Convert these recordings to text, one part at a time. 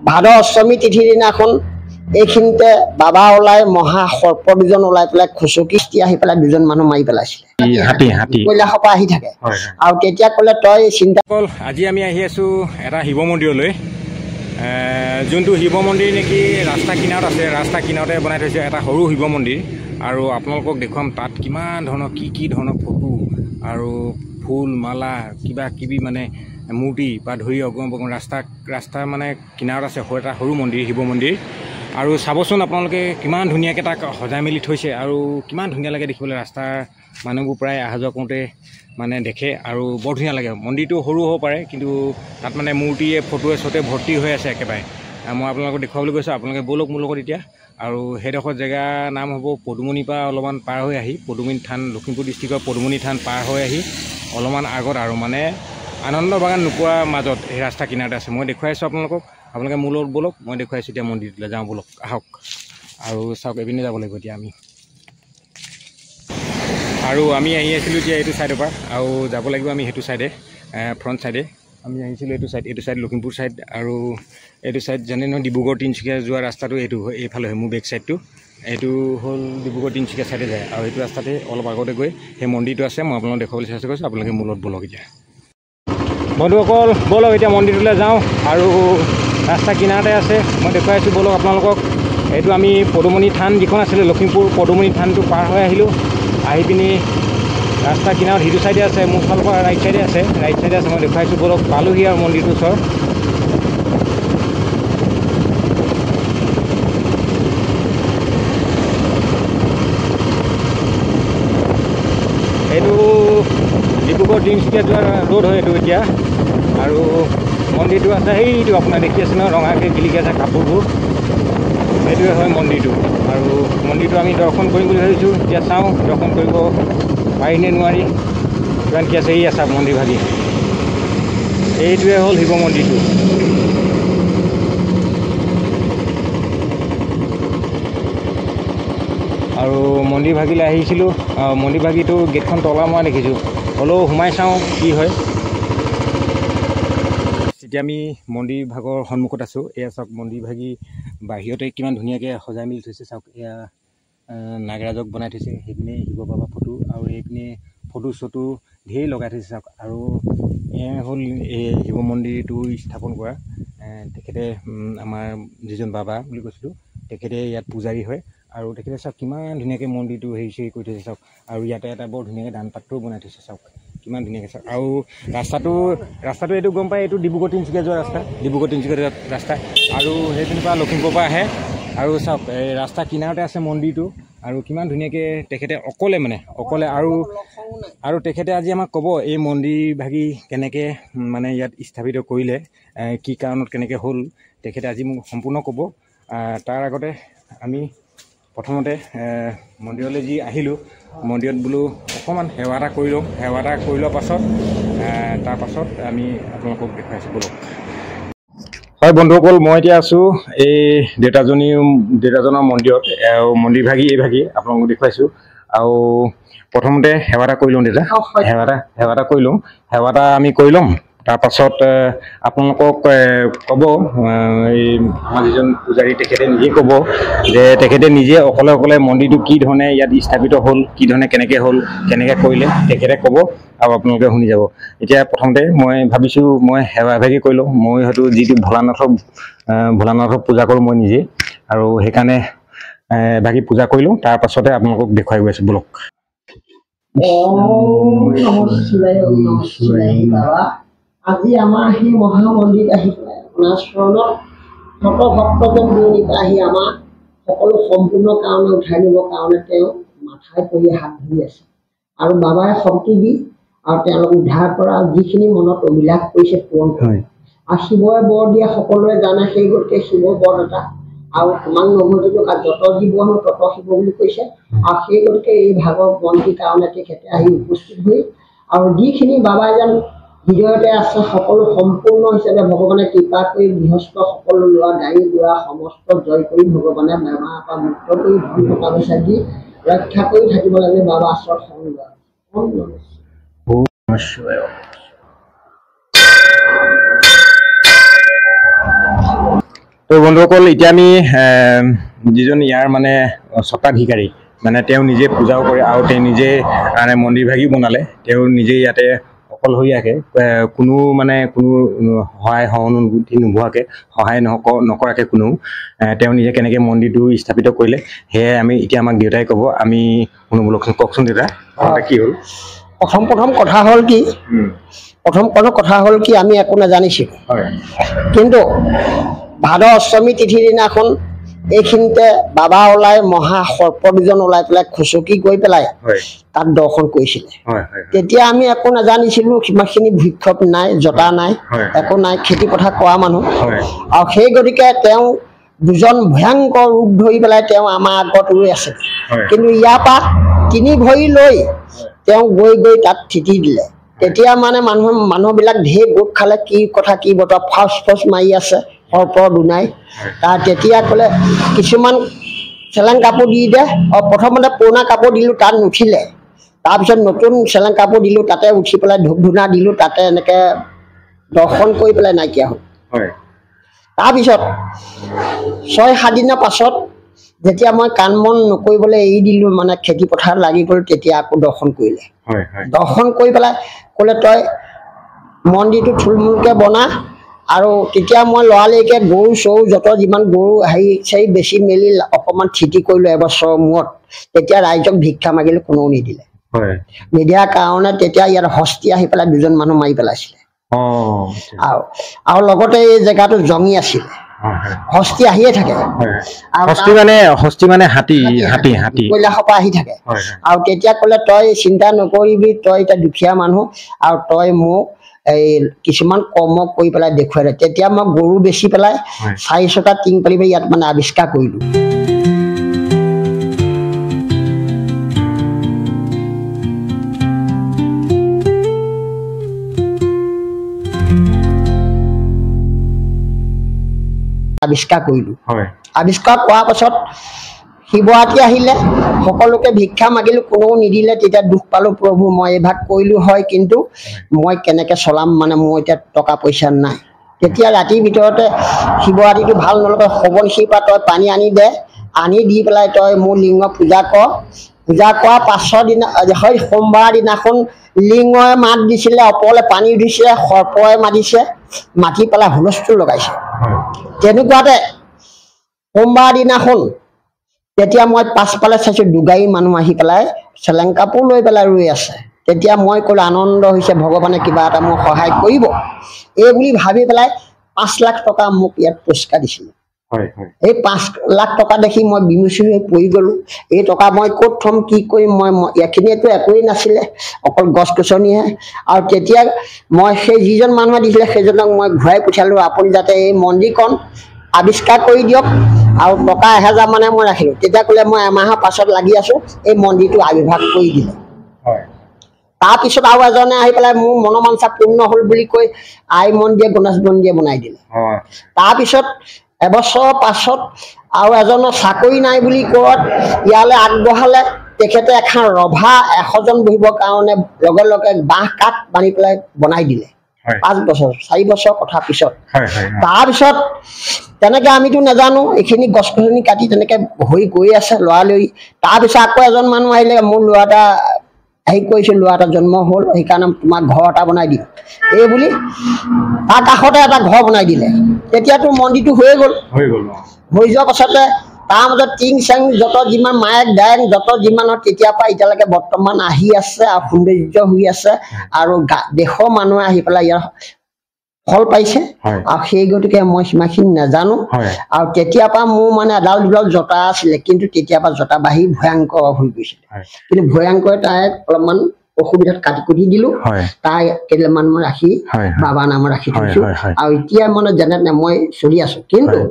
ভাদ অষ্টমী তিথিৰ দিনাখন এইখিনিতে বাবা ওলাই মহা সৰ্প দুজন ওলাই পেলাই খুচুকি আহি পেলাই দুজন মানুহ মাৰি পেলাইছিলে কৈলাশৰ পৰা আহি থাকে আৰু তেতিয়া ক'লে তই চিন্তা কৰ। আজি আমি আহি আছোঁ এটা শিৱ মন্দিৰলৈ, যোনটো শিৱ মন্দিৰ নেকি ৰাস্তা কিনাৰত আছে। ৰাস্তা কিনাৰতে বনাই থৈছে এটা সৰু শিৱ মন্দিৰ, আৰু আপোনালোকক দেখুৱাম তাত কিমান ধৰণৰ কি ধৰণৰ ফটো আৰু ফুল মালা কিবা কিবি মানে মূৰ্তি বা ধৰি অগম বগম ৰাস্তা মানে কিনাৰত আছে এটা সৰু মন্দিৰ শিৱ মন্দিৰ। আৰু চাবচোন আপোনালোকে কিমান ধুনীয়াকৈ তাক সজাই মেলি থৈছে আৰু কিমান ধুনীয়া লাগে দেখিবলৈ। ৰাস্তাৰ মানুহবোৰ প্ৰায় অহা যোৱা কৰোঁতে মানে দেখে আৰু বৰ ধুনীয়া লাগে। মন্দিৰটো সৰু হ'ব পাৰে কিন্তু তাত মানে মূৰ্তিয়ে ফটোৱে চটোৱে ভৰ্তি হৈ আছে একেবাৰে। মই আপোনালোকক দেখুৱাবলৈ গৈছোঁ, আপোনালোকে ব'লক মোৰ লগত এতিয়া। আৰু সেইডোখৰ জেগাৰ নাম হ'ব পদুমণিৰ পৰা অলপমান পাৰ হৈ আহি পদুমণি থান, লখিমপুৰ ডিষ্ট্ৰিক্টৰ পদুমণি থান পাৰ হৈ আহি অলপমান আগত আৰু মানে আনন্দ বাগান নোপোৱাৰ মাজত এই ৰাস্তা কিনাৰতে আছে। মই দেখুৱাইছোঁ আপোনালোকে মোৰ লগত ব'লক, মই দেখুৱাইছোঁ এতিয়া মন্দিৰটোলৈ যাওঁ ব'লক আহক। আৰু চাওক এইপিনে যাব লাগিব এতিয়া আমি, আৰু আমি আহি আছিলোঁ এতিয়া এইটো ছাইডৰ পৰা আৰু যাব লাগিব আমি সেইটো ছাইডে ফ্ৰণ্ট ছাইডে আমি আহিছিলোঁ এইটো ছাইড লখিমপুৰ ছাইড, আৰু এইটো ছাইড যেনে নহয় ডিব্ৰুগড় তিনিচুকীয়া যোৱা ৰাস্তাটো এইটো হয়, এইফালে হয় মোৰ বেক ছাইডটো। এইটো হ'ল ডিব্ৰুগড় তিনিচুকীয়া ছাইডে যায়, আৰু এইটো ৰাস্তাতে অলপ আগতে গৈ সেই মন্দিৰটো আছে। মই আপোনালোকক দেখুৱাবলৈ চেষ্টা কৰিছোঁ, আপোনালোকে মূলত ব'লক এতিয়া। বন্ধুসকল ব'লক এতিয়া মন্দিৰটোলৈ যাওঁ, আৰু ৰাস্তা কিনাৰতে আছে মই দেখুৱাইছোঁ ব'লক আপোনালোকক। এইটো আমি পদুমণি থান যিখন আছিলে লখিমপুৰ পদুমণি থানটো পাৰ হৈ আহিলোঁ। আহি পিনি ৰাস্তা কিনাৰত সিটো ছাইডে আছে, মোৰ ফালৰ পৰা ৰাইট ছাইডে আছে মই দেখুৱাইছোঁ ব'লক। পালোহি আৰু মন্দিৰটোৰ ওচৰত। এইটো ডিব্ৰুগড় তিনিচুকীয়া যোৱা ৰোড হয় এইটো এতিয়া, আৰু মন্দিৰটো আছে সেইটো আপোনাৰ দেখি আছে নহয় ৰঙাকৈ জিলিকি আছে কাপোৰবোৰ, সেইটোৱে হয় মন্দিৰটো। আৰু মন্দিৰটো আমি দৰ্শন কৰিম বুলি ভাবিছোঁ, এতিয়া চাওঁ দৰ্শন কৰিব পাৰি নে নোৱাৰি। কিমান কি আছে এই আছে মন্দিৰ ভাগি, এইটোৱে হ'ল শিৱ মন্দিৰটো। আৰু মন্দিৰ ভাগিলৈ আহিছিলোঁ, মন্দিৰ ভাগিটো গেটখন তলা মৰা দেখিছোঁ, হ'লেও সোমাই চাওঁ কি হয়। এতিয়া আমি মন্দিৰ ভাগৰ সন্মুখত আছোঁ। এয়া চাওক মন্দিৰ ভাগি বাহিৰতে কিমান ধুনীয়াকৈ সজাই মেলি থৈছে চাওক। এয়া নাগৰাজক বনাই থৈছে, সেইপিনে শিৱ বাবা ফটো, আৰু এইপিনে ফটো চটো ঢেৰ লগাই থৈছে চাওক। আৰু এয়া হ'ল এই শিৱ মন্দিৰটো স্থাপন কৰা তেখেতে আমাৰ যিজন বাবা বুলি কৈছিলোঁ তেখেতে ইয়াত পূজাৰী হয়, আৰু তেখেতে চাওক কিমান ধুনীয়াকৈ মন্দিৰটো হেৰি কৰি থৈছে চাওক। আৰু ইয়াতে এটা বৰ ধুনীয়াকৈ দান পাত্ৰও বনাই থৈছে চাওক, কিমান ধুনীয়াকৈ চাওক। আৰু ৰাস্তাটো এইটো গম পায়, এইটো ডিব্ৰুগড় তিনিচুকীয়া যোৱা ৰাস্তা, আৰু সেইপিনৰ পৰা লখিমপুৰৰ পৰা আহে। আৰু চাওক এই ৰাস্তা কিনাৰতে আছে মন্দিৰটো, আৰু কিমান ধুনীয়াকৈ তেখেতে অকলে আৰু তেখেতে আজি আমাক ক'ব এই মন্দিৰ ভাগি কেনেকৈ মানে ইয়াত স্থাপিত কৰিলে, কি কাৰণত কেনেকৈ হ'ল, তেখেতে আজি মোক সম্পূৰ্ণ ক'ব। তাৰ আগতে আমি প্ৰথমতে মন্দিৰলৈ যি আহিলোঁ, মন্দিৰত বোলো অকণমান সেৱা এটা কৰি লওঁ। সেৱা এটা কৰি লোৱাৰ পাছত তাৰপাছত আমি আপোনালোকক দেখুৱাইছোঁ ব'লক। হয় বন্ধুসকল, মই এতিয়া আছোঁ এই দেউতাজনৰ মন্দিৰত, মন্দিৰ ভাগি এই ভাগি আপোনালোকক দেখুৱাইছোঁ। আৰু প্ৰথমতে সেৱা এটা কৰি লওঁ দেউতা, সেৱা এটা কৰি লওঁ। সেৱা এটা আমি কৰি ল'ম, তাৰপাছত আপোনালোকক ক'ব এই আমাৰ যিজন পূজাৰী তেখেতে নিজে ক'ব যে তেখেতে নিজে অকলে মন্দিৰটো কি ধৰণে ইয়াত স্থাপিত হ'ল, কি ধৰণে কেনেকৈ হ'ল, কেনেকৈ কৰিলে তেখেতে ক'ব, আৰু আপোনালোকে শুনি যাব। এতিয়া প্ৰথমতে মই ভাবিছোঁ মই সেৱা এভাগি কৰি লওঁ। মই হয়তো যিটো ভোলানাথক পূজা কৰোঁ মই নিজে, আৰু সেইকাৰণে এভাগি পূজা কৰি লওঁ, তাৰপাছতে আপোনালোকক দেখুৱাই গৈ আছোঁ ব'লক। আজি আমাৰ সেই মহামন্দিৰত আহি পেলাই আপোনাৰ চৰণত ভক্তজন আহি আমাৰ সকলো সম্পূৰ্ণ কাৰণে উঠাই নিবৰ কাৰণে তেওঁ মাথাই পৰি হাত ধৰি আছে, আৰু বাবাই শক্তি দি আৰু তেওঁলোক উদ্ধাৰ কৰা যিখিনি মনত অভিলাষ কৰিছে পূৰণ কৰে। আৰু শিৱই বৰ দিয়া সকলোৱে জানে, সেই গতিকে শিৱ বৰ এটা আৰু তোমাক নগতিটো যত জীৱ হেনো তত শিৱ বুলি কৈছে। আৰু সেই গতিকে এই ভাগৰ বন্তিৰ কাৰণে তেখেতে আহি উপস্থিত হৈ, আৰু যিখিনি বাবাই যেন হৃদয়তে আছে সকলো সম্পূৰ্ণ হিচাপে ভগৱানে কৃপা কৰি গৃহস্থ সকলো লোৱা গাড়ী লোৱা সমস্ত জয় কৰি ভগৱানে বেমাৰৰ পৰা মুক্ত কৰি ধন টকা পইচা দি ৰক্ষা কৰি থাকিব লাগে। বাবা আচৰ সংগ তো বন্ধুসকল এতিয়া আমি যিজন ইয়াৰ মানে স্বত্বাধিকাৰী মানে তেওঁ নিজে পূজাও কৰে আৰু তেওঁ নিজে মানে মন্দিৰ ভাগি বনালে তেওঁ নিজে ইয়াতে অকলশৰীয়াকৈ কোনো মানে কোনো সহায় সহানুভূতি নোহোৱাকৈ সহায় নকৰাকৈ কোনো তেওঁ নিজে কেনেকৈ মন্দিৰটো স্থাপিত কৰিলে সেয়াই আমি এতিয়া আমাক দেউতাই ক'ব আমি শুনিবলকচোন কওকচোন দেউতা কি হ'ল প্ৰথম কথা হ'ল কি কথা হ'ল কি আমি একো নাজানিছিলোঁ কিন্তু ভাদ অষ্টমী তিথিৰ দিনাখন এইখিনিতে বাবা ওলাই মহা সৰ্প দুজন ওলাই পেলাই খুচকি গৈ পেলাই তাত দৰ্শন কৰিছিলে তেতিয়া আমি একো নাজানিছিলোঁ সিমানখিনি ভিক্ষপ নাই জতা নাই একো নাই খেতি পথাৰ কৰা মানুহ আৰু সেই গতিকে তেওঁ দুজন ভয়ংকৰ ৰূপ ধৰি পেলাই তেওঁ আমাৰ আগত ৰৈ আছে কিন্তু ইয়াৰ পৰা 3 ভৰি লৈ তেওঁ গৈ তাত থিতি দিলে তেতিয়া মানে মানুহবিলাক ঢেৰ গোট খালে কি কথা কি বতৰা ফাৰ্ষ্ট মাৰি আছে সৰ্প দুনাই তাৰ তেতিয়া ক'লে কিছুমান চেলেং কাপোৰ দি দে প্ৰথমতে পুৰণা কাপোৰ দিলোঁ তাত নুঠিলে তাৰপিছত নতুন চেলেং কাপোৰ দিলোঁ তাতে উঠি পেলাই ধূপ ধূনা দিলোঁ তাতে এনেকৈ দৰ্শন কৰি পেলাই নাইকিয়া হ'ল তাৰপিছত 6-7 দিনৰ পাছত যেতিয়া মই কাণ মন নকৰিবলৈ এৰি দিলোঁ মানে খেতি পথাৰত লাগি গ'ল তেতিয়া আকৌ দৰ্শন কৰিলে দৰ্শন কৰি পেলাই ক'লে তই মন্দিৰটো থুলমূলকৈ বনা আৰু তেতিয়া মই লৰালৰিকৈ গৰু চৰু যত যিমান গৰু হেৰি বেছি মেলি অকণমান থিতি কৰিলোঁ এবছৰৰ মূৰত তেতিয়া ৰাইজক ভিক্ষা মাগিলোঁ কোনেও নিদিলে নিদিয়াৰ কাৰণে তেতিয়া ইয়াত হস্তি আহি পেলাই 2জন মানুহ মাৰি পেলাইছিলে আৰু লগতে এই জেগাটো জঙি আছিলে হস্তি আহিয়ে থাকে হস্তি মানে হাতী কৈলাশৰ পৰা আহি থাকে আৰু তেতিয়া ক'লে তই চিন্তা নকৰিবি তই এতিয়া দুখীয়া মানুহ আৰু তই মোক এই কিছুমান কৰ্ম কৰি পেলাই দেখুৱাই দে তেতিয়া মই গৰু বেচি পেলাই 4-6টা টিং পালি ইয়াত মানে আৱিষ্কাৰ কৰিলোঁ আৱিষ্কাৰ কৰাৰ পাছত শিৱৰাত্ৰি আহিলে সকলোকে ভিক্ষা মাগিলোঁ কোনেও নিদিলে তেতিয়া দুখ পালোঁ প্ৰভু মই এই ভাগ কৰিলোঁ হয় কিন্তু মই কেনেকৈ চলাম মানে মোৰ এতিয়া টকা পইচা নাই তেতিয়া ৰাতিৰ ভিতৰতে শিৱৰাত্ৰিটো ভাল নলগা সোৱণশিৰিৰ পৰা তই পানী আনি দে আনি দি পেলাই তই মোৰ লিংগ পূজা কৰা 5 দিনা হয় সোমবাৰ দিনাখন লিংগই মাত দিছিলে ওপৰলৈ পানী উঠিছিলে সৰ্পই মাতিছে মাতি পেলাই হুলস্থুল লগাইছে তেনেকুৱাতে সোমবাৰ দিনাখন তেতিয়া মই পাছফালে চাইছোঁ দুগাৰী মানুহ আহি পেলাই চেলেং কাপোৰ লৈ পেলাই ৰৈ আছে তেতিয়া মই ক'লোঁ আনন্দ হৈছে ভগৱানে কিবা এটা মোক সহায় কৰিব এই বুলি ভাবি পেলাই 5 লাখ টকা মোক ইয়াত পুৰস্কাৰ দিছিলে এই 5 লাখ টকা দেখি মই বিমুচি হৈ পৰি গ'লোঁ এই টকা মই ক'ত থ'ম কি কৰিম মই এইখিনিতো একোৱেই নাছিলে অকল গছ গছনিহে আৰু তেতিয়া মই সেই যিজন মানুহে দিছিলে সেইজনক মই ঘূৰাই পঠিয়ালোঁ আপুনি যাতে এই মন্দিৰখন আৱিষ্কাৰ কৰি দিয়ক আৰু টকা 1000 মানে মই ৰাখিলোঁ তেতিয়া ক'লে মই এমাহৰ পাছত লাগি আছোঁ এই মন্দিৰটো আৱিৰ্ভাৱ কৰি দিলে তাৰপিছত আৰু এজনে আহি পেলাই মোৰ মনোমাঞ্চা পূৰ্ণ হ'ল বুলি কৈ আই মন্দিৰে গণেশ মন্দিৰে বনাই দিলে তাৰপিছত এবছৰৰ পাছত আৰু এজনৰ চাকৰি নাই বুলি কোৱাত ইয়ালৈ আগবঢ়ালে তেখেতে এখন ৰভা 100জন বহিবৰ কাৰণে লগে লগে বাঁহ কাঠ বান্ধি পেলাই বনাই দিলে 5 বছৰ 4 বছৰ কথা পিছত তাৰপিছত তেনেকৈ আমিতো নাজানো এইখিনি গছ গছনি কাটি তেনেকৈ হৈ গৈ আছে লৰালৰি তাৰপিছত আকৌ এজন মানুহ আহিলে মোৰ ল'ৰা এটা হেৰি কৰিছোঁ ল'ৰা এটা জন্ম হ'ল সেইকাৰণে তোমাক ঘৰ এটা বনাই দিম এই বুলি তাৰ কাষতে এটা ঘৰ বনাই দিলে তেতিয়াতো মন্দিৰটো হৈয়ে গ'ল হৈ যোৱাৰ পাছতে তাৰ মাজত টিং চেং যত যিমান মায়েক ডায়েক যত যিমান তেতিয়াৰ পৰা এতিয়ালৈকে বৰ্তমান আহি আছে আৰু সৌন্দৰ্য হৈ আছে আৰু দেশৰ মানুহে আহি পেলাই ইয়াৰ ফল পাইছে আৰু সেই গতিকে মই সিমানখিনি নাজানো আৰু তেতিয়াৰ পৰা মোৰ মানে এডাল দুডাল জোতা আছিলে কিন্তু তেতিয়াৰ পৰা জোতা বাঢ়ি ভয়ংকৰ হৈ গৈছিলে কিন্তু ভয়ংকৰ তাই অলপমান অসুবিধাত কাটি কুটি দিলোঁ তাই কেইডালমান মই ৰাখি বাবা নামত ৰাখি থৈছোঁ আৰু এতিয়া মানে যেনে মই চলি আছোঁ কিন্তু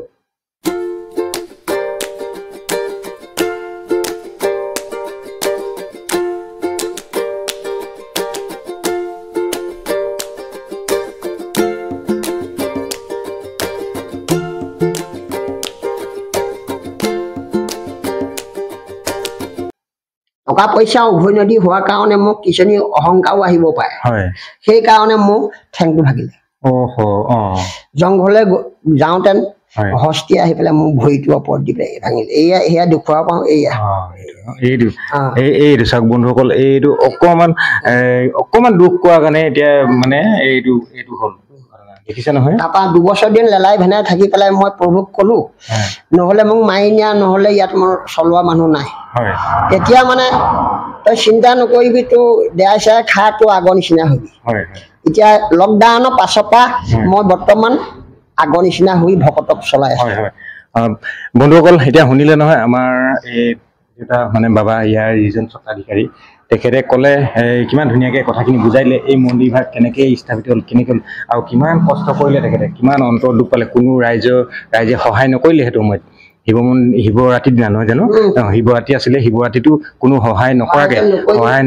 টকা পইচা উভৈনদী হোৱাৰ কাৰণে মোক কিছুমানে অহংকাৰো আহিব পাৰে সেইকাৰণে মোক ঠেংটো ভাগিলে জংঘলে যাওঁতেন হস্তি আহি পেলাই মোৰ ভৰিটোৰ ওপৰত দি পেলাই ভাঙিলে এয়া দেখুৱাব পাওঁ এইটো চাওক বন্ধুসকল এইটো অকমান দুখ কোৱাৰ কাৰণে এতিয়া মানে এইটো হ'ল দেখিছে নহয় তাৰপৰা 2 বছৰ দিন লেলাই ভেনাই থাকি পেলাই মই প্ৰভুক ক'লো নহ'লে মোক মাৰি নিয়া নহ'লে ইয়াত মোৰ চলোৱা মানুহ নাই তেতিয়া মানে তই চিন্তা নকৰিবি তোৰ দেয়াই চেয়াই খা তোৰ আগৰ নিচিনা হবি এতিয়া লকডাউনৰ পাছৰ পৰা মই বৰ্তমান আগৰ নিচিনা হৈ ভকতক চলাই আছো বন্ধুসকল এতিয়া শুনিলে নহয় আমাৰ এই এটা মানে বাবা ইয়াৰ যিজন স্বত্বাধিকাৰী তেখেতে ক'লে কিমান ধুনীয়াকৈ কথাখিনি বুজাই দিলে এই মন্দিৰভাগ কেনেকৈ স্থাপিত হ'ল কেনেকৈ আৰু কিমান কষ্ট কৰিলে তেখেতে কিমান অন্তৰ দুখ পালে কোনো ৰাইজে সহায় নকৰিলে সেইটো সময়ত শিৱৰাত্ৰিৰ দিনা নহয় জানো শিৱৰাত্ৰি আছিলে শিৱৰাত্ৰিটো কোনো সহায়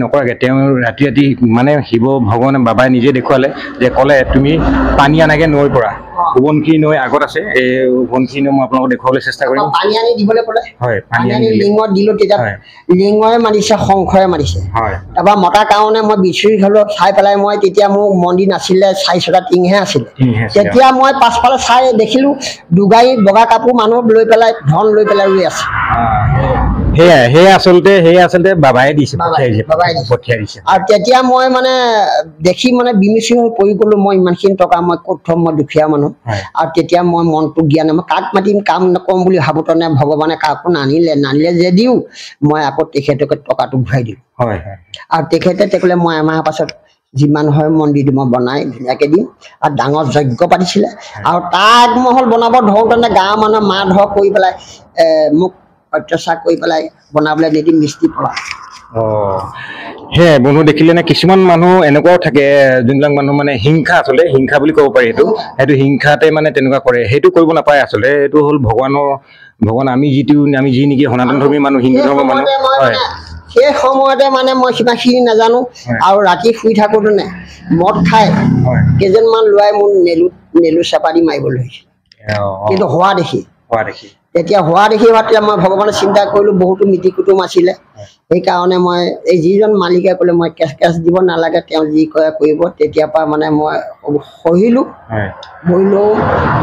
নকৰাকৈ তেওঁ ৰাতি মানে শিৱ ভগৱানে বাবাই নিজে দেখুৱালে যে ক'লে তুমি পানী আনাগে নৈৰ পৰা সোৱণশিৰি নৈ আগত আছে এই সোৱণশিৰি নৈ মই আপোনালোকক দেখুৱাবলৈ চেষ্টা কৰিম পানী আনি দিবলৈ ক'লে পানী আনি লিঙত দিলোঁ তেতিয়া লিঙৰে মাৰিছে শংখৰে মাৰিছে তাৰপৰা মতা কাৰণে মই বিচৰি খালোঁ চাই পেলাই মই তেতিয়া মোৰ মন্দিৰ নাছিলে 4-6টা টিংহে আছিলে তেতিয়া মই পাছফালে চাই দেখিলোঁ দুগাড়ী বগা কাপোৰ মানুহ লৈ পেলাই ধন লৈ পেলাই ৰুই আছে সেয়া আচলতে বাবাই দিছে পঠিয়াই দিছে আৰু তেতিয়া মই মানে দেখি মানে বিমিচি হৈ পৰি গ'লো মই ইমানখিনি টকা মই ক'ত থ'ম মই দুখীয়া মানুহ আৰু তেতিয়া মই মনটো জ্ঞান মই কাক মাতিম কাম নকৰোঁ বুলি ভাবোঁতেনে ভগৱানে কাকো নানিলে যদিও মই আকৌ তেখেতকে টকাটো ঘূৰাই দিওঁ আৰু তেখেতে ক'লে মই এমাহৰ পাছত যিমান হয় মন্দিৰটো মই বনাই ধুনীয়াকৈ দিম আৰু ডাঙৰ যজ্ঞ পাতিছিলে আৰু তাজমহল বনাব ধৰোঁতেনে গাঁৱৰ মানুহে মাৰ ধৰ কৰি পেলাই মোক অত্যাচাৰ কৰি পেলাই বনাবলৈ নিদি মিস্ত্ৰী পলা সেয়াই বন্ধু দেখিলে নে কিছুমান মানুহ এনেকুৱাও থাকে যোনবিলাক মানুহ মানে আচলতে হিংসা বুলি ক'ব পাৰি সেইটো হিংসাতে মানে তেনেকুৱা কৰে সেইটো কৰিব নাপায় আচলতে এইটো হ'ল ভগৱান আমি যি নেকি সনাতন ধৰ্মী মানুহ হিন্দু ধৰ্মৰ মানুহ সেই সময়তে মানে মই সিমানখিনি নাজানো আৰু ৰাতি শুই থাকোঁতে মদ খাই কেইজনমান ল'ৰাই মোৰ নেলু চেপা দি মাৰিবলৈ ধৰিছিল কিন্তু হোৱা দেখি তেতিয়া হোৱা দেখি তেতিয়া মই ভগৱানৰ চিন্তা কৰিলোঁ বহুতো মিতিৰ কুটুম আছিলে সেইকাৰণে মই এই যিজন মালিকে ক'লে মই কেছ দিব নালাগে তেওঁ যি কৰে কৰিব তেতিয়াৰ পৰা মানে মই সহিলোঁ মৰিলেও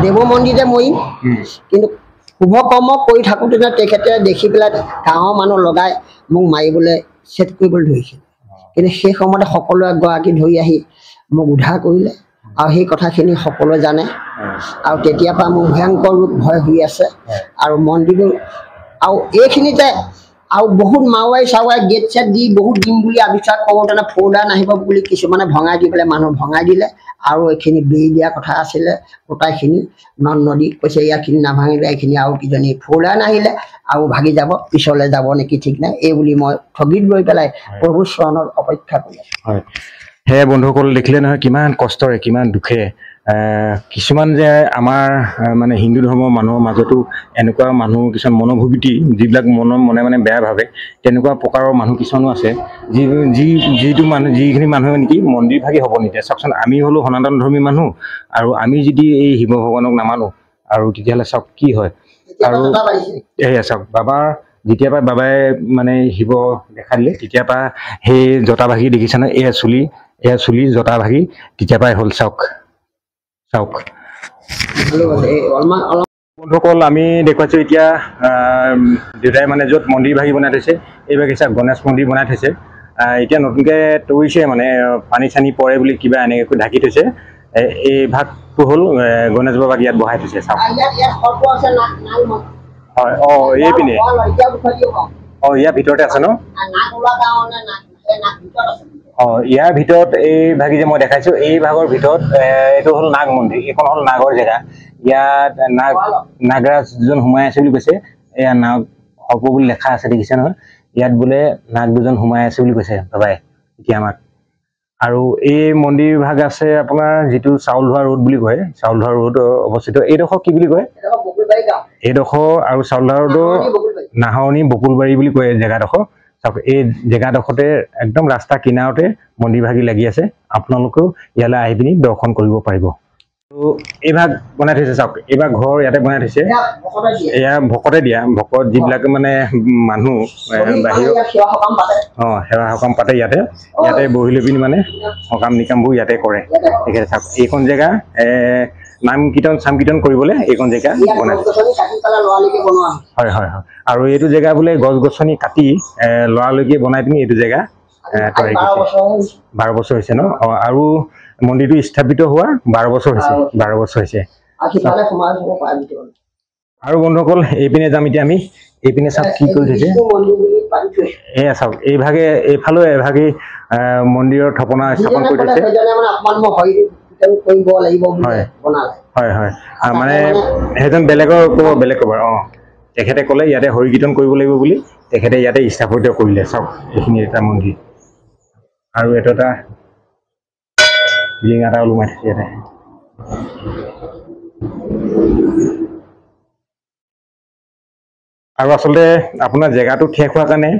দেৱ মন্দিৰতে মৰিম কিন্তু শুভ কৰ্ম কৰি থাকোঁতে তেখেতে দেখি পেলাই গাঁৱৰ মানুহ লগাই মোক মাৰিবলৈ ছেট কৰিবলৈ ধৰিছিল কিন্তু সেই সময়তে সকলোৱে এগৰাকী ধৰি আহি মোক উদ্ধাৰ কৰিলে আৰু সেই কথাখিনি সকলোৱে জানে আৰু তেতিয়াৰ পৰা মোৰ ভয়ংকৰ ৰূপ ভয় হৈ আছে আৰু মন্দিৰটো আৰু এইখিনিতে আৰু বহুত মাওৱাৰী চাওৱাৰী গেট চেট দি বহুত দিম বুলি আবিষ্কাৰ কৰোঁতেনে ফৌৰদা নাহিব বুলি কিছুমানে ভঙাই দি পেলাই মানুহ ভঙাই দিলে আৰু এইখিনি বেৰি দিয়া কথা আছিলে গোটাইখিনি নদী কৈছে ইয়াৰখিনি নাভাঙিলে এইখিনি আৰু কিজনী ফৌৰদা নাহিলে আৰু ভাগি যাব পিছলৈ যাব নেকি ঠিক নাই এই বুলি মই ঠগিত লৈ পেলাই প্ৰভুৰ চৰণৰ অপেক্ষা কৰিলোঁ সেয়ে বন্ধুসকল দেখিলে নহয় কিমান কষ্টৰে কিমান দুখেৰে কিছুমান যে আমাৰ মানে হিন্দু ধৰ্মৰ মানুহৰ মাজতো এনেকুৱা মানুহ কিছুমান মনোভূতি যিবিলাক মনে বেয়া ভাবে তেনেকুৱা প্ৰকাৰৰ মানুহ কিছুমানো আছে যিখিনি মানুহে নেকি মন্দিৰ ভাগি হ'ব নিদিয়ে চাওকচোন আমি হ'লো সনাতন ধৰ্মী মানুহ আৰু আমি যদি এই শিৱ ভগৱানক নামানো আৰু তেতিয়াহ'লে চাওক কি হয় আৰু এয়া চাওক যেতিয়াৰ পৰা বাবাই মানে শিৱ দেখা দিলে তেতিয়াৰ পৰা সেই জটা ভাগি দেখিছে নহয় এয়া চুলি জটা ভাগি তেতিয়াৰ পৰাই হ'ল চাওক বন্ধুসকল আমি দেখুৱাইছোঁ এতিয়া দেউতাই মানে য'ত মন্দিৰ ভাগি বনাই থৈছে এইভাগে চাওক গণেশ মন্দিৰ বনাই থৈছে এতিয়া নতুনকৈ তৰিছে মানে পানী চানী পৰে বুলি কিবা এনেকৈ ঢাকি থৈছে এই ভাগটো হ'ল গণেশ বাবাক ইয়াত বহাই থৈছে চাওক হয় এইপিনে ইয়াৰ ভিতৰতে আছে ন ইয়াৰ ভিতৰত এই ভাগি যে মই দেখাইছোঁ এই ভাগৰ ভিতৰত এইটো হ'ল নাগ মন্দিৰ এইখন হ'ল নাগৰ জেগা ইয়াত নাগৰাজজন সোমাই আছে বুলি কৈছে এয়া নাগ সৰ্প বুলি লেখা আছে দেখিছে নহয় ইয়াত বোলে নাগ দুজন সোমাই আছে বুলি কৈছে বাবাই এতিয়া আমাক আৰু এই মন্দিৰ ভাগ আছে আপোনাৰ যিটো চাউল ধোৱা ৰোড বুলি কয় চাউল ধোৱা ৰোড অৱস্থিত এইডোখৰ কি বুলি কয় এইডোখৰ আৰু চাউল ধোৱা ৰোডৰ নাহৰণি বকুলবাৰী বুলি কয় জেগাডোখৰ চাওক এই জেগাডোখৰতে একদম ৰাস্তা কিনাৰতে মন্দিৰ ভাগি লাগি আছে আপোনালোকেও ইয়ালৈ আহি পিনি দৰ্শন কৰিব পাৰিব এই ভাগ বনাই থৈছে চাওক এইবাৰ ঘৰ ইয়াতে বনাই থৈছে এয়া ভকতে দিয়া ভকত যিবিলাক মানে মানুহ বাহিৰত সেৱা সকাম পাতে ইয়াতে বহি লৈ পিনি মানে সকাম নিকামবোৰ ইয়াতে কৰে তেখেতে চাওক এইখন জেগা নাম কীৰ্তন চাম কীৰ্তন কৰিবলৈ এইখন জেগা বনাই হয় হয় হয় আৰু এইটো জেগা বোলে গছ গছনি কাটি লৰালৈকে বনাই পিনি এইটো জেগা তৈয়াৰ কৰিছে 12 বছৰ হৈছে ন আৰু মন্দিৰটো স্থাপিত হোৱা 12 বছৰ হৈছে 12 বছৰ হৈছে আৰু বন্ধুসকল এইপিনে যাম এতিয়া আমি এইপিনে চাওক কি কৰি থৈছে এয়া চাওক এইভাগে এইফালে এভাগে মন্দিৰৰ থাপনা স্থাপন কৰি থৈছে হয় হয় মানে সেইজন বেলেগৰ বেলেগ ক'ব তেখেতে ক'লে ইয়াতে হৰি কীৰ্তন কৰিব লাগিব বুলি তেখেতে ইয়াতে স্থাপিত কৰিলে চাওক এইখিনি এটা মন্দিৰ আৰু এইটো এটা লিঙা এটা ওলোমাই থৈছে ইয়াতে আৰু আচলতে আপোনাৰ জেগাটো ঠেক হোৱাৰ কাৰণে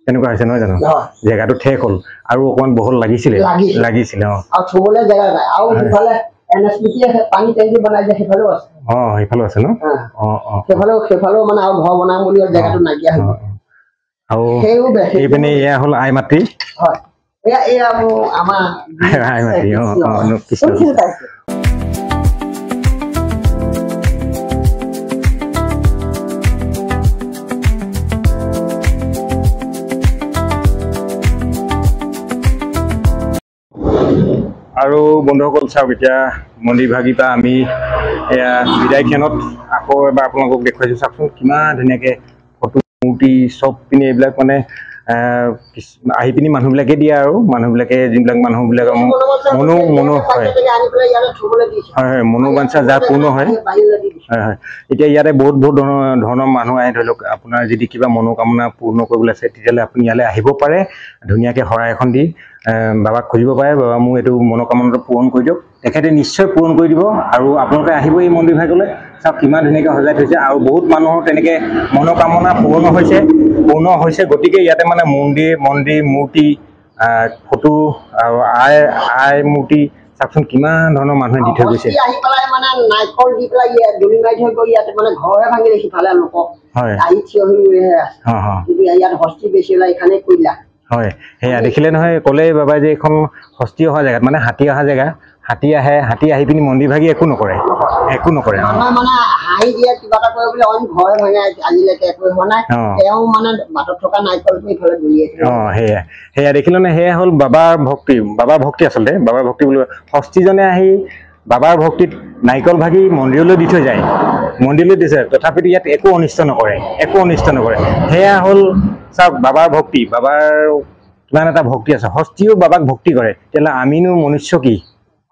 তেনেকুৱা হৈছে নহয় জানো জেগাটো ঠেক হ'ল আৰু অকণমান বহল লাগিছিলে সেইফালেও আছে ন সেইফালেও মানে আৰু ঘৰ বনাম বুলি জেগাটো নাইকিয়া হৈ গ'ল আৰু এইপিনে এয়া হ'ল আই মাতৃ আই মাতৃ কৃষ্ণ আৰু বন্ধুসকল চাওক এতিয়া মন্দিৰ ভাগিৰ পৰা আমি এয়া বিদায় ক্ষণত আকৌ এবাৰ আপোনালোকক দেখুৱাইছোঁ চাওকচোন কিমান ধুনীয়াকৈ ফটো মূৰ্তি চব পিনে এইবিলাক মানে আহি পিনি মানুহবিলাকে দিয়ে আৰু মানুহবিলাকে যিবিলাক মানুহবিলাকৰ হয় হয় মনোবাঞ্ছা যাৰ পূৰ্ণ হয় হয় হয় এতিয়া ইয়াতে বহুত ধৰণৰ মানুহ আহে ধৰি লওক আপোনাৰ যদি কিবা মনোকামনা পূৰ্ণ কৰিবলৈ আছে তেতিয়াহ'লে আপুনি ইয়ালৈ আহিব পাৰে ধুনীয়াকৈ শৰাই এখন দি বাবাক খুজিব পাৰে বাবা মোৰ এইটো মনোকামনাটো পূৰণ কৰি দিয়ক তেখেতে নিশ্চয় পূৰণ কৰি দিব আৰু আপোনালোকে আহিব এই মন্দিৰ ভাগলৈ চাওক কিমান ধুনীয়াকৈ সজাই থৈছে আৰু বহুত মানুহৰ তেনেকৈ মনোকামনা পূৰ্ণ হৈছে গতিকে ইয়াতে মানে মন্দিৰ মূৰ্তি ফটো আৰু আই মূৰ্তি চাওকচোন কিমান ধৰণৰ মানুহে দি থৈ গৈছে হয় সেয়া দেখিলে নহয় ক'লে বাবাই যে এইখন হস্তি অহা জেগাত মানে হাতী অহা জেগা হাতী আহি পিনি মন্দিৰ ভাগি একো নকৰে সেয়া দেখিলে নে সেয়া হ'ল বাবাৰ ভক্তি আচলতে বাবাৰ ভক্তি বুলি হস্তিজনে আহি বাবাৰ ভক্তিত নাৰিকল ভাগি মন্দিৰলৈ দি থৈ যায় মন্দিৰলৈ দিছে তথাপিতো ইয়াত একো অনিষ্ট নকৰে সেয়া হ'ল চাওক বাবাৰ ভক্তি বাবাৰ কিমান এটা ভক্তি আছে হস্তিও বাবাক ভক্তি কৰে তেতিয়াহ'লে আমিনো মনুষ্য কি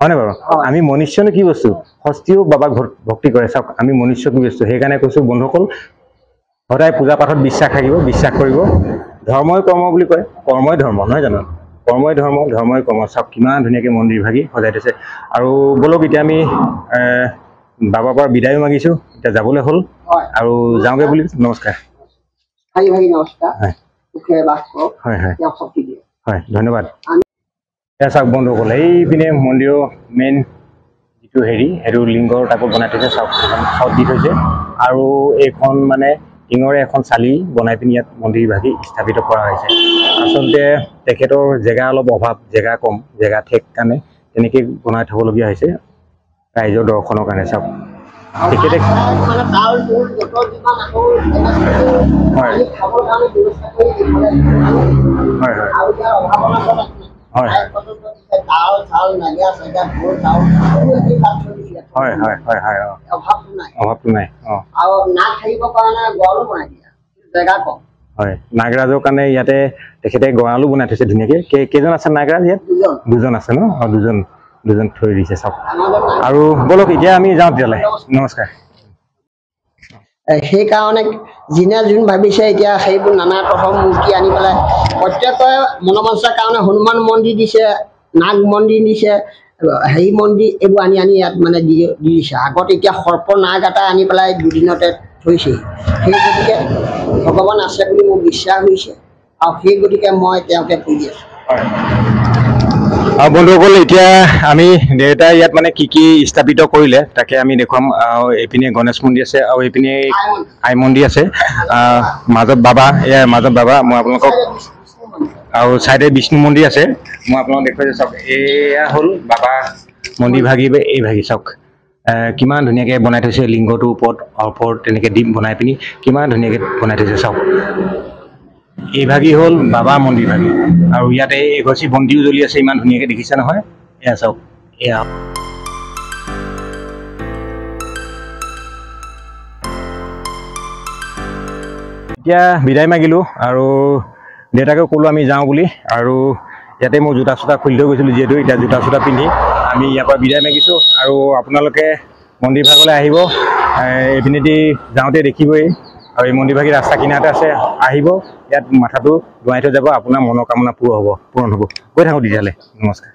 হয়নে বাৰু আমি মনুষ্যনো কি বস্তু হস্তিও বাবাক ভক্তি কৰে চাওক আমি মনুষ্য কি বস্তু সেইকাৰণে কৈছোঁ বন্ধুসকল সদায় পূজা পাঠত বিশ্বাস কৰিব ধৰ্মই কৰ্ম বুলি কয় কৰ্মই ধৰ্ম নহয় জানো ধৰ্মই কৰ্ম চাওক কিমান ধুনীয়াকৈ মন্দিৰ ভাগি সজাই থৈছে আৰু বলক এতিয়া আমি বাবাৰ পৰা বিদায়ো মাগিছোঁ এতিয়া যাবলৈ হ'ল আৰু যাওঁগৈ বুলি নমস্কাৰ হয় ধন্যবাদ চাওক বন্ধুসকল এইপিনে মন্দিৰৰ মেইন যিটো সেইটো লিংগৰ টাইপত বনাই থৈছে চাওক চট দি থৈছে আৰু এইখন মানে টিঙৰে এখন চালি বনাই পিনি ইয়াত মন্দিৰ ভাগি স্থাপিত কৰা হৈছে আচলতে তেখেতৰ জেগা অলপ অভাৱ জেগা কম জেগা ঠেক কাৰণে তেনেকৈ বনাই থ'বলগীয়া হৈছে ৰাইজৰ দৰ্শনৰ কাৰণে চাওক তেখেতে অভাৱটো নাই হয় নাগৰাজৰ কাৰণে ইয়াতে তেখেতে গঁৰালো বনাই থৈছে ধুনীয়াকৈ কেইজন আছে নাগৰাজ ইয়াত দুজন আছে ন দুজন থৈ দিছে চাওক আৰু বলক এতিয়া আমি যাওঁ তেতিয়াহ'লে নমস্কাৰ সেইকাৰণে যোন ভাবিছে এতিয়া সেইবোৰ নানা প্ৰথম মূৰ্তি আনি পেলাই প্ৰত্যেকৰে মনোবাঞ্ছাৰ কাৰণে হনুমান মন্দিৰ দিছে নাগ মন্দিৰ দিছে হেৰি মন্দিৰ এইবোৰ আনি ইয়াত মানে দি দিছে আগত এতিয়া সৰ্প নাগ এটা আনি পেলাই দুদিনতে থৈছে সেই গতিকে ভগৱান আছে বুলি মোৰ বিশ্বাস হৈছে আৰু সেই গতিকে মই তেওঁকে কৰি আছোঁ বন্ধুসকল এতিয়া আমি দেউতাই ইয়াত মানে কি স্থাপিত কৰিলে তাকে আমি দেখুৱাম এইপিনে গণেশ মন্দিৰ আছে আৰু এইপিনে আই মন্দিৰ আছে মাজত বাবা মই আপোনালোকক আৰু চাইডে বিষ্ণু মন্দিৰ আছে মই আপোনালোকক দেখুৱাইছোঁ চাওক এয়া হ'ল বাবা মন্দিৰ ভাগি এই ভাগি চাওক কিমান ধুনীয়াকৈ বনাই থৈছে লিংগটোৰ ওপৰত তেনেকৈ দ্বীপ বনাই পিনি কিমান ধুনীয়াকৈ বনাই থৈছে চাওক। এইভাগি হ'ল বাবা মন্দিৰ ভাগি, আৰু ইয়াতে এগছি বন্তিও জ্বলি আছে, ইমান ধুনীয়াকৈ দেখিছে নহয়। এয়া চাওক, এয়া এতিয়া বিদায় মাগিলোঁ আৰু দেউতাকে ক'লোঁ আমি যাওঁ বুলি, আৰু ইয়াতে মই জোতা চোতা খুলি থৈ গৈছিলোঁ যিহেতু, এতিয়া জোতা চোতা পিন্ধি আমি ইয়াৰ পৰা বিদায় মাগিছোঁ। আৰু আপোনালোকে মন্দিৰ ভাগলৈ আহিব, এইপিনেদি যাওঁতে দেখিবই, আৰু এই মন্দিৰ ভাগী ৰাস্তা কিনাৰতে আছে, আহিব ইয়াত মাথাটো ধুৱাই থৈ যাব, আপোনাৰ মনৰ কামনা পূৰণ হ'ব। গৈ থাকোঁ তেতিয়াহ'লে, নমস্কাৰ।